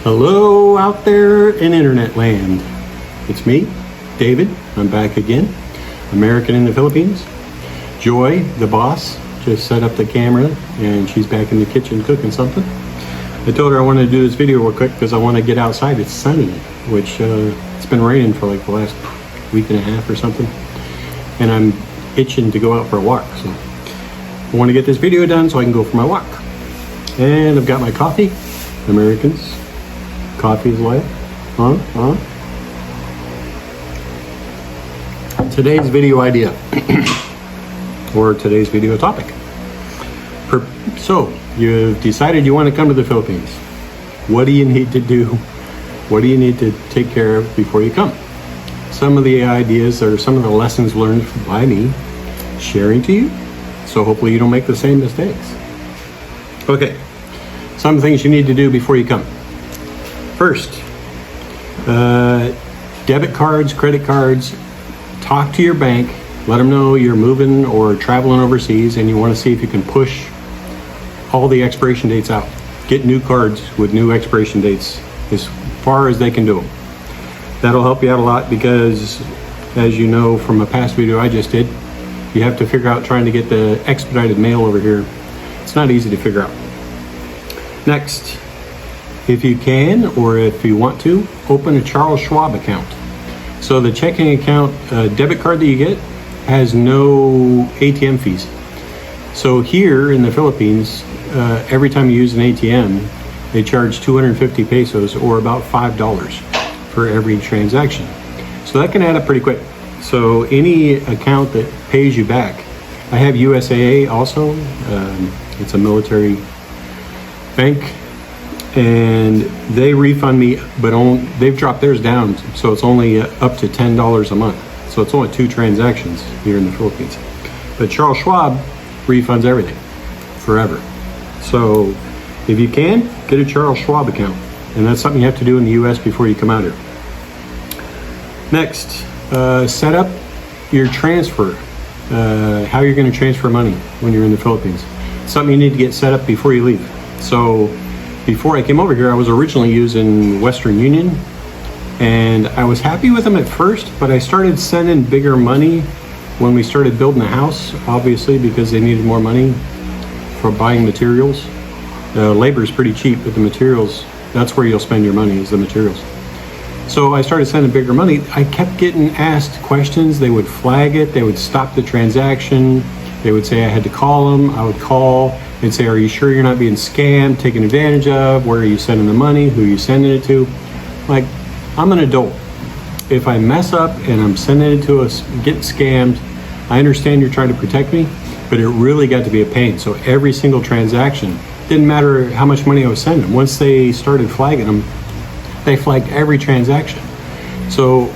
Hello out there in internet land. It's me, David. I'm back again. American in the Philippines. Joy, the boss, just set up the camera and she's back in the kitchen cooking something. I told her I wanted to do this video real quick because I want to get outside. It's sunny, which it's been raining for like the last week and a half or something. And I'm itching to go out for a walk. So I want to get this video done so I can go for my walk. And I've got my coffee. Americans, coffee is life. Today's video idea, or today's video topic. So, you've decided you want to come to the Philippines. What do you need to do? What do you need to take care of before you come? Some of the ideas or some of the lessons learned by me sharing to you. So hopefully you don't make the same mistakes. Okay, some things you need to do before you come. First, debit cards, credit cards. Talk to your bank, let them know you're moving or traveling overseas and you want to see if you can push all the expiration dates out. Get new cards with new expiration dates as far as they can do them. That'll help you out a lot because, as you know from a past video I just did, you have to figure out trying to get the expedited mail over here. It's not easy to figure out. Next, if you can or if you want to, open a Charles Schwab account. So the checking account, debit card that you get has no ATM fees. So here in the Philippines, every time you use an ATM, they charge 250 pesos or about $5 for every transaction. So that can add up pretty quick. So any account that pays you back, I have USAA also, it's a military bank, and they refund me, but they've dropped theirs down, so it's only up to $10 a month. So it's only 2 transactions here in the Philippines. But Charles Schwab refunds everything, forever. So if you can, get a Charles Schwab account. And that's something you have to do in the US before you come out here. Next, set up your transfer, how you're gonna transfer money when you're in the Philippines. Something you need to get set up before you leave. So before I came over here, I was originally using Western Union, and I was happy with them at first, but I started sending bigger money when we started building a house, obviously because they needed more money for buying materials. Labor is pretty cheap, but the materials, that's where you'll spend your money, is the materials. So I started sending bigger money. I kept getting asked questions. They would flag it, they would stop the transaction, they would say I had to call them. I would call. They'd say, are you sure you're not being scammed, taken advantage of? Where are you sending the money? Who are you sending it to? Like, I'm an adult. If I mess up and I'm sending it to us, get scammed, I understand you're trying to protect me, but it really got to be a pain. So every single transaction, didn't matter how much money I was sending. Once they started flagging them, they flagged every transaction. So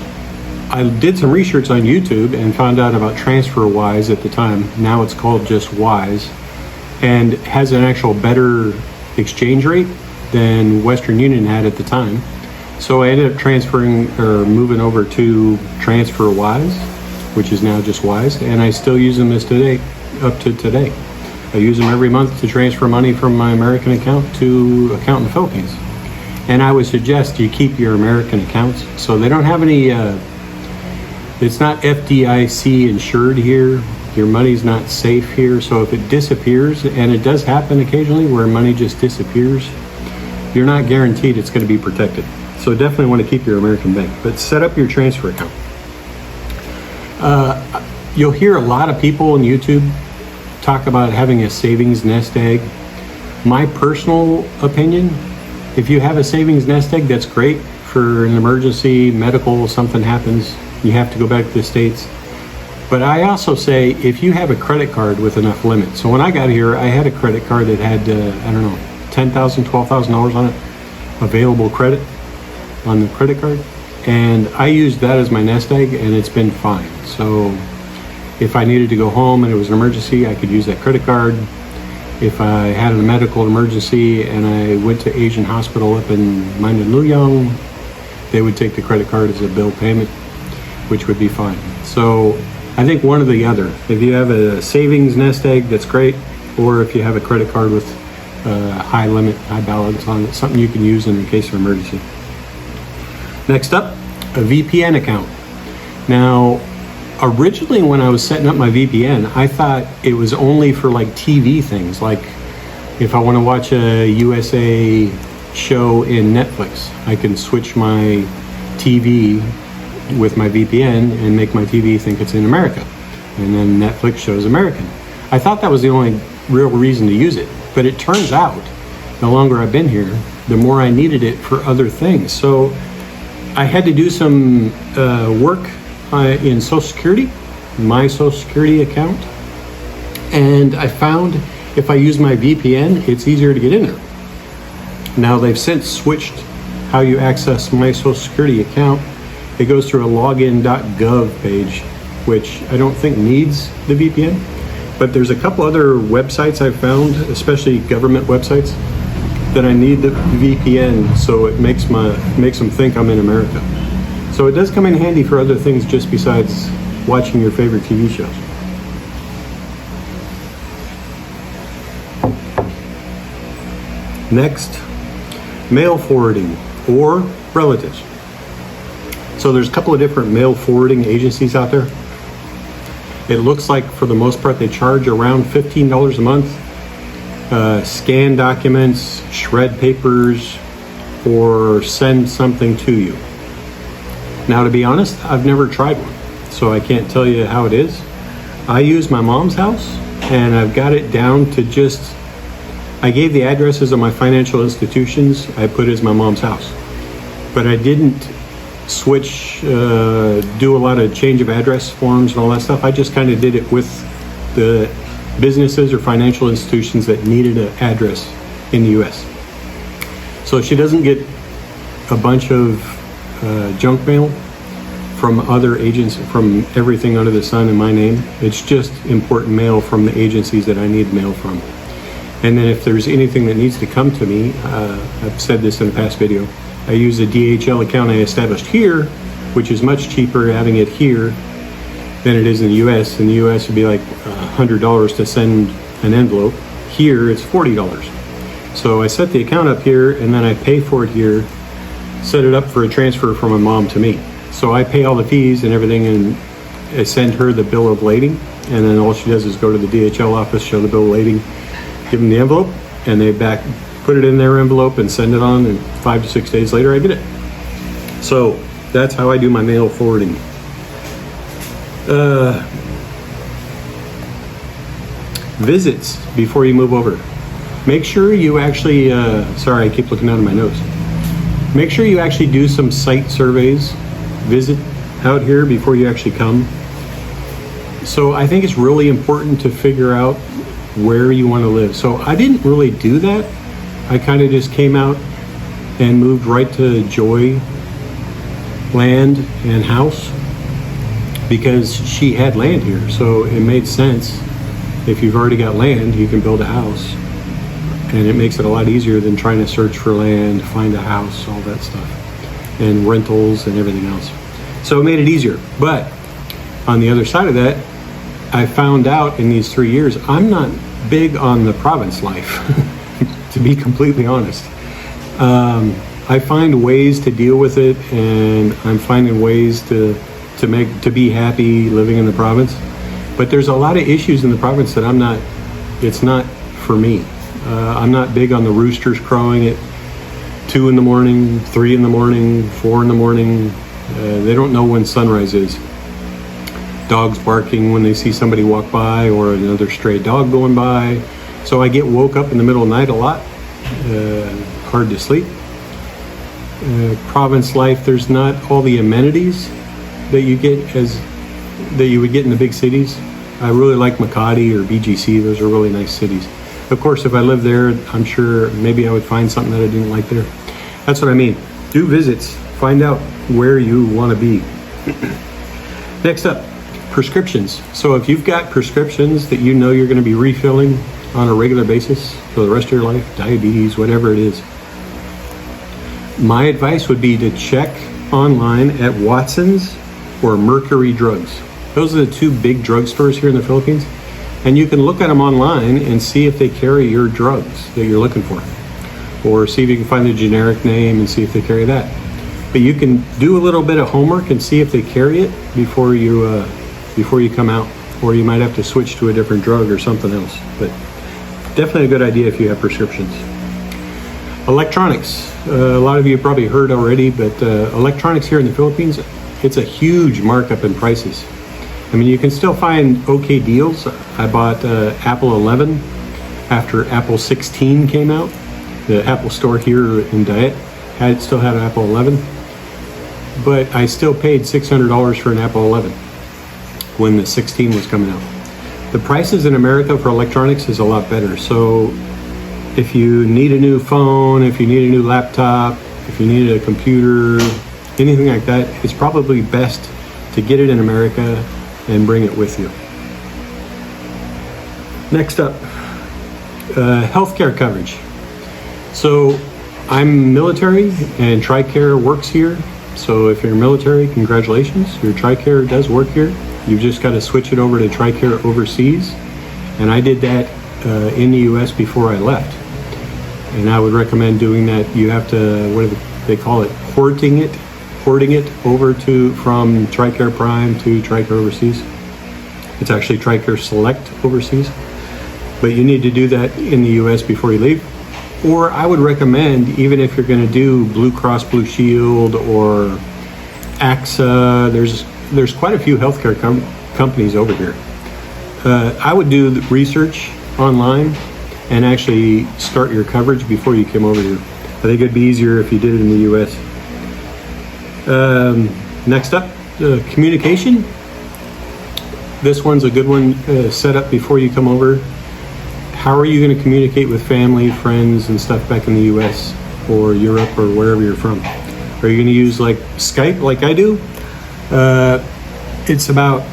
I did some research on YouTube and found out about TransferWise at the time. Now it's called just Wise, and has an actual better exchange rate than Western Union had at the time. So I ended up transferring or moving over to TransferWise, which is now just Wise, and I still use them as today, up to today. I use them every month to transfer money from my American account to account in the Philippines. And I would suggest you keep your American accounts so they don't have any, it's not FDIC insured here. Your money's not safe here, so if it disappears, and it does happen occasionally where money just disappears, you're not guaranteed it's going to be protected. So definitely want to keep your American bank, but set up your transfer account. You'll hear a lot of people on YouTube talk about having a savings nest egg. My personal opinion, if you have a savings nest egg, that's great for an emergency, medical, something happens, you have to go back to the States. But I also say, if you have a credit card with enough limit. So when I got here, I had a credit card that had, I don't know, $10,000, $12,000 on it, available credit on the credit card. And I used that as my nest egg, and it's been fine. So if I needed to go home and it was an emergency, I could use that credit card. If I had a medical emergency and I went to Asian Hospital up in Mandaluyong, they would take the credit card as a bill payment, which would be fine. So I think one or the other. If you have a savings nest egg, that's great. Or if you have a credit card with high limit, high balance on it, something you can use in case of emergency. Next up, a VPN account. Now, originally when I was setting up my VPN, I thought it was only for like TV things, like if I want to watch a USA show in Netflix, I can switch my TV with my VPN and make my TV think it's in America, and then Netflix shows American. I thought that was the only real reason to use it, but it turns out the longer I've been here, the more I needed it for other things. So I had to do some work in Social Security, my Social Security account, and I found if I use my VPN, it's easier to get in there. Now they've since switched how you access my Social Security account. It goes through a login.gov page, which I don't think needs the VPN, but there's a couple other websites I've found, especially government websites, that I need the VPN, so it makes them think I'm in America. So it does come in handy for other things just besides watching your favorite TV shows. Next, mail forwarding or relatives. So there's a couple of different mail forwarding agencies out there. It looks like for the most part they charge around $15 a month. Scan documents, shred papers, or send something to you. Now, to be honest, I've never tried one, so I can't tell you how it is. I use my mom's house, and I've got it down to just, I gave the addresses of my financial institutions I put as my mom's house. But I didn't switch, do a lot of change of address forms and all that stuff. I just kind of did it with the businesses or financial institutions that needed an address in the US. So she doesn't get a bunch of junk mail from other agents, from everything under the sun in my name. It's just important mail from the agencies that I need mail from. And then if there's anything that needs to come to me, I've said this in a past video, I use a DHL account I established here, which is much cheaper having it here than it is in the US. In the US, it'd be like $100 to send an envelope. Here, it's $40. So I set the account up here, and then I pay for it here, set it up for a transfer from my mom to me. So I pay all the fees and everything, and I send her the bill of lading, and then all she does is go to the DHL office, show the bill of lading, give them the envelope, and they put it in their envelope and send it on, and 5 to 6 days later I get it. So that's how I do my mail forwarding. Visits before you move over. Make sure you actually, sorry, I keep looking down at my notes. Make sure you actually do some site surveys, visit out here before you actually come. So I think it's really important to figure out where you want to live. So I didn't really do that. I kind of just came out and moved right to Joy land and house because she had land here. So it made sense. If you've already got land, you can build a house. And it makes it a lot easier than trying to search for land, find a house, all that stuff, and rentals and everything else. So it made it easier. But on the other side of that, I found out in these 3 years, I'm not big on the province life, to be completely honest. I find ways to deal with it, and I'm finding ways to be happy living in the province. But there's a lot of issues in the province that it's not for me. I'm not big on the roosters crowing at 2 in the morning, 3 in the morning, 4 in the morning. They don't know when sunrise is. Dogs barking when they see somebody walk by or another stray dog going by. So I get woke up in the middle of the night a lot, hard to sleep. Province life, there's not all the amenities that you would get in the big cities. I really like Makati or BGC. Those are really nice cities. Of course, if I lived there, I'm sure maybe I would find something that I didn't like there. That's what I mean. Do visits. Find out where you want to be. Next up, prescriptions. So if you've got prescriptions that you know you're going to be refilling on a regular basis for the rest of your life, diabetes, whatever it is, my advice would be to check online at Watson's or Mercury Drugs. Those are the two big drugstores here in the Philippines. And you can look at them online and see if they carry your drugs that you're looking for. Or see if you can find the generic name and see if they carry that. But you can do a little bit of homework and see if they carry it before you come out. Or you might have to switch to a different drug or something else. But definitely a good idea if you have prescriptions. Electronics. A lot of you have probably heard already, but electronics here in the Philippines, it's a huge markup in prices. I mean, you can still find okay deals. I bought Apple 11 after Apple 16 came out. The Apple store here in Diet still had Apple 11, but I still paid $600 for an Apple 11 when the 16 was coming out. The prices in America for electronics is a lot better. So if you need a new phone, if you need a new laptop, if you need a computer, anything like that, it's probably best to get it in America and bring it with you. Next up, healthcare coverage. So I'm military and TRICARE works here. So if you're military, congratulations. Your TRICARE does work here. You've just got to switch it over to TRICARE overseas. And I did that in the US before I left. And I would recommend doing that. You have to, what do they call it? Porting it over from TRICARE Prime to TRICARE Overseas. It's actually TRICARE Select Overseas. But you need to do that in the US before you leave. Or I would recommend, even if you're going to do Blue Cross Blue Shield or AXA, there's quite a few healthcare companies over here. I would do the research online and actually start your coverage before you came over here. I think it'd be easier if you did it in the US. Next up, communication. This one's a good one, set up before you come over. How are you going to communicate with family, friends, and stuff back in the US or Europe or wherever you're from? Are you going to use like Skype like I do? It's about,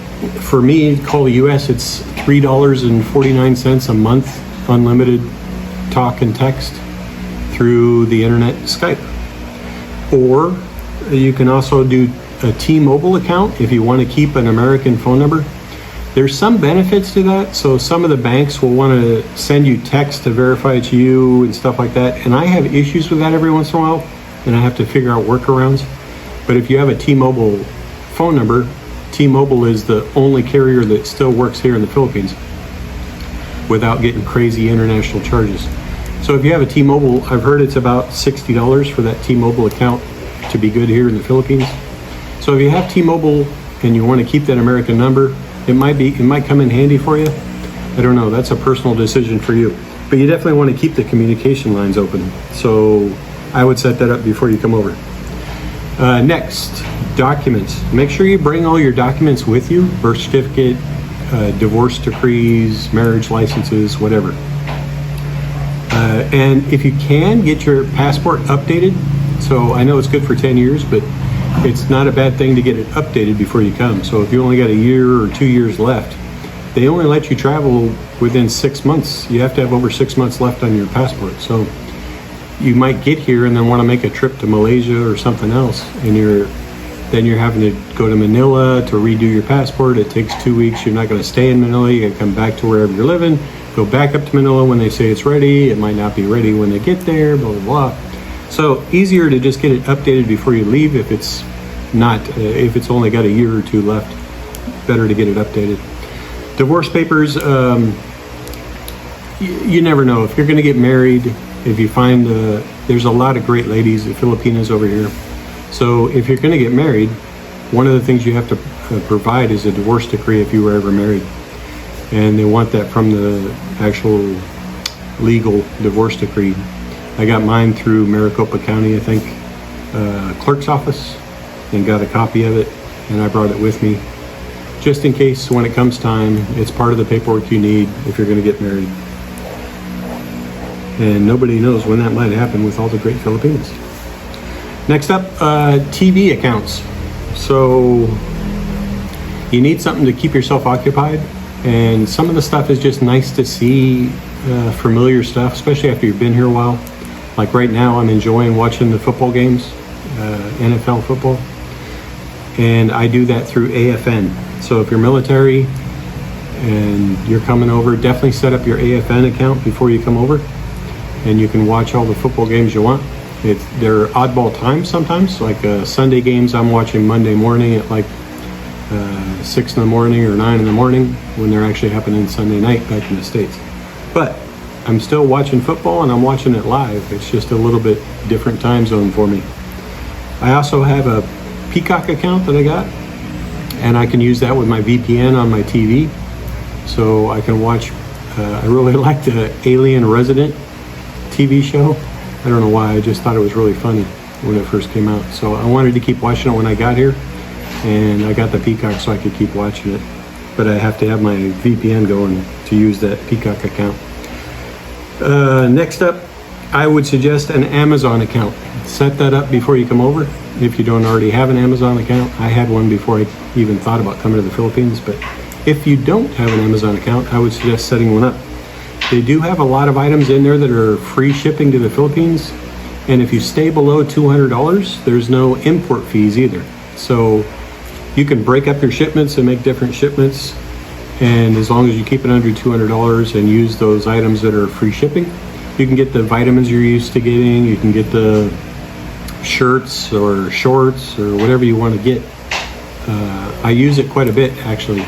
for me, call the US, it's $3.49 a month, unlimited talk and text through the internet, Skype. Or you can also do a T-Mobile account if you want to keep an American phone number. There's some benefits to that. So some of the banks will want to send you text to verify it's you and stuff like that. And I have issues with that every once in a while, and I have to figure out workarounds. But if you have a T-Mobile phone number, T-Mobile is the only carrier that still works here in the Philippines without getting crazy international charges. So if you have a T-Mobile, I've heard it's about $60 for that T-Mobile account to be good here in the Philippines. So if you have T-Mobile and you want to keep that American number, it might come in handy for you. I don't know, that's a personal decision for you. But you definitely want to keep the communication lines open. So I would set that up before you come over. Next, documents. Make sure you bring all your documents with you, birth certificate, divorce decrees, marriage licenses, whatever. And if you can, get your passport updated. So I know it's good for 10 years, but it's not a bad thing to get it updated before you come. So if you only got a year or 2 years left, they only let you travel within 6 months. You have to have over 6 months left on your passport. So you might get here and then want to make a trip to Malaysia or something else, and then you're having to go to Manila to redo your passport. It takes 2 weeks. You're not going to stay in Manila. You got to come back to wherever you're living, go back up to Manila when they say it's ready. It might not be ready when they get there, blah, blah, blah. So easier to just get it updated before you leave. If it's not, if it's only got a year or two left, better to get it updated. Divorce papers, you never know. If you're going to get married, if you find, there's a lot of great ladies, Filipinas over here. So if you're going to get married, one of the things you have to provide is a divorce decree if you were ever married. And they want that from the actual legal divorce decree. I got mine through Maricopa County, I think, clerk's office, and got a copy of it, and I brought it with me just in case when it comes time. It's part of the paperwork you need if you're going to get married. And nobody knows when that might happen with all the great Filipinos. Next up, TV accounts. So you need something to keep yourself occupied, and some of the stuff is just nice to see, familiar stuff, especially after you've been here a while. Like right now, I'm enjoying watching the football games, NFL football, and I do that through AFN. So if you're military and you're coming over, definitely set up your AFN account before you come over, and you can watch all the football games you want. They're oddball times sometimes, like Sunday games I'm watching Monday morning at like 6 in the morning or 9 in the morning, when they're actually happening Sunday night back in the States. But I'm still watching football, and I'm watching it live. It's just a little bit different time zone for me. I also have a Peacock account that I got, and I can use that with my VPN on my TV, so I can watch. I really like the Alien Resident TV show. I don't know why, I just thought it was really funny when it first came out. So I wanted to keep watching it when I got here, and I got the Peacock so I could keep watching it. But I have to have my VPN going to use that Peacock account. Next up, I would suggest an Amazon account. Set that up before you come over. If you don't already have an Amazon account, I had one before I even thought about coming to the Philippines. But if you don't have an Amazon account, I would suggest setting one up. They do have a lot of items in there that are free shipping to the Philippines. And if you stay below $200, there's no import fees either. So you can break up your shipments and make different shipments. And as long as you keep it under $200 and use those items that are free shipping, you can get the vitamins you're used to getting. You can get the shirts or shorts or whatever you want to get. I use it quite a bit actually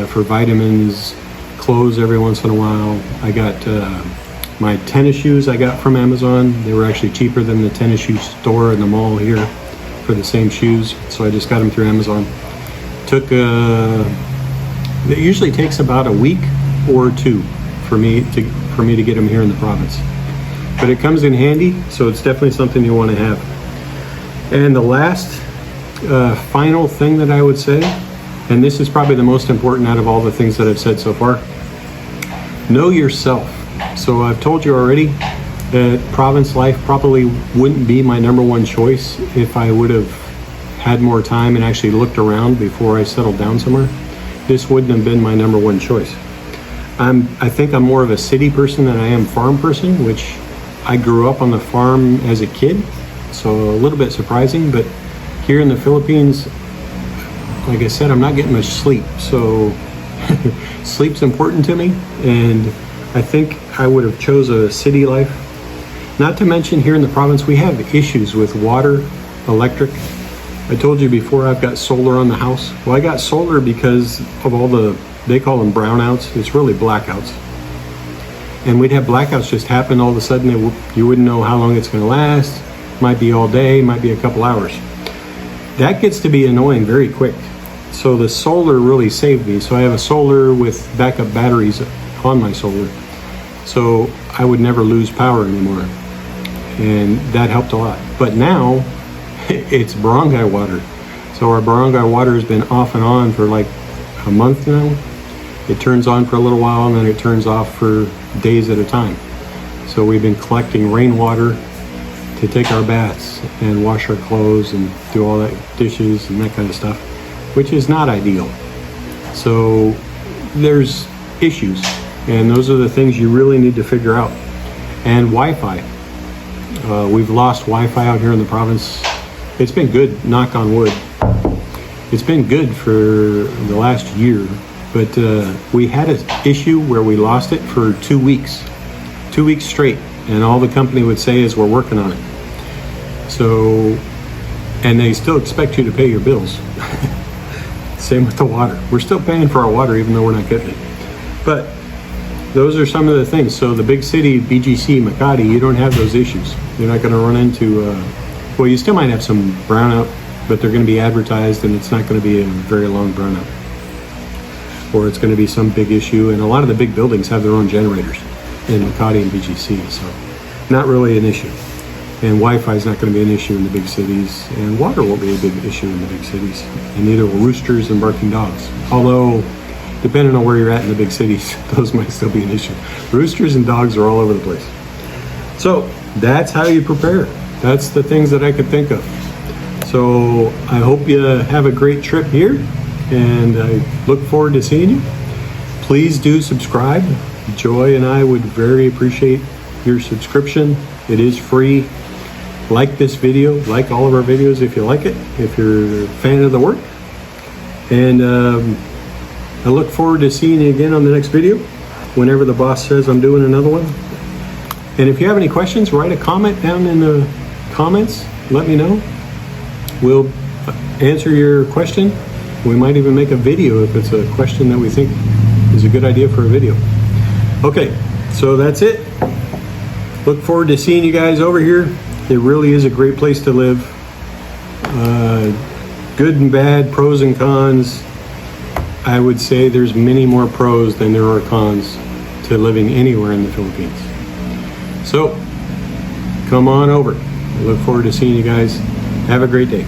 for vitamins, clothes every once in a while. I got my tennis shoes I got from Amazon. They were actually cheaper than the tennis shoe store in the mall here for the same shoes, so I just got them through Amazon. It usually takes about a week or two for me to get them here in the province, but it comes in handy, so it's definitely something you want to have. And the last final thing that I would say, and this is probably the most important out of all the things that I've said so far, know yourself. So I've told you already that province life probably wouldn't be my number one choice if I would have had more time and actually looked around before I settled down somewhere. This wouldn't have been my number one choice. I think I'm more of a city person than I am farm person, which I grew up on the farm as a kid, so a little bit surprising. But here in the Philippines, like I said, I'm not getting much sleep, so sleep's important to me, and I think I would have chose a city life. Not to mention here in the province, we have issues with water, electric. I told you before I've got solar on the house. Well, I got solar because of all they call them brownouts. It's really blackouts. And we'd have blackouts just happen all of a sudden. You wouldn't know how long it's going to last. Might be all day, might be a couple hours. That gets to be annoying very quick. So the solar really saved me. So I have a solar with backup batteries on my solar. So I would never lose power anymore. And that helped a lot. But now it's barangay water. So our barangay water has been off and on for like a month now. It turns on for a little while and then it turns off for days at a time. So we've been collecting rainwater to take our baths and wash our clothes and do all that, dishes and that kind of stuff, which is not ideal. So there's issues, and those are the things you really need to figure out. And Wi-Fi. We've lost Wi-Fi out here in the province. It's been good, knock on wood. It's been good for the last year, but we had an issue where we lost it for 2 weeks straight, and all the company would say is we're working on it. So, and they still expect you to pay your bills. Same with the water. We're still paying for our water even though we're not getting it. But those are some of the things. So the big city, BGC, Makati, you don't have those issues. You're not going to run into, well, you still might have some brownout, but they're going to be advertised and it's not going to be a very long brownout. Or it's going to be some big issue. And a lot of the big buildings have their own generators in Makati and BGC. So not really an issue. And Wi-Fi is not going to be an issue in the big cities, and water won't be a big issue in the big cities, and neither will roosters and barking dogs. Although, depending on where you're at in the big cities, those might still be an issue. Roosters and dogs are all over the place. So that's how you prepare. That's the things that I could think of. So I hope you have a great trip here, and I look forward to seeing you. Please do subscribe. Joy and I would very appreciate your subscription. It is free. Like this video, like all of our videos if you like it, if you're a fan of the work. And I look forward to seeing you again on the next video, whenever the boss says I'm doing another one. And if you have any questions, write a comment down in the comments. Let me know. We'll answer your question. We might even make a video if it's a question that we think is a good idea for a video. Okay, so that's it. Look forward to seeing you guys over here. It really is a great place to live. Good and bad, pros and cons. I would say there's many more pros than there are cons to living anywhere in the Philippines. So, come on over. I look forward to seeing you guys. Have a great day.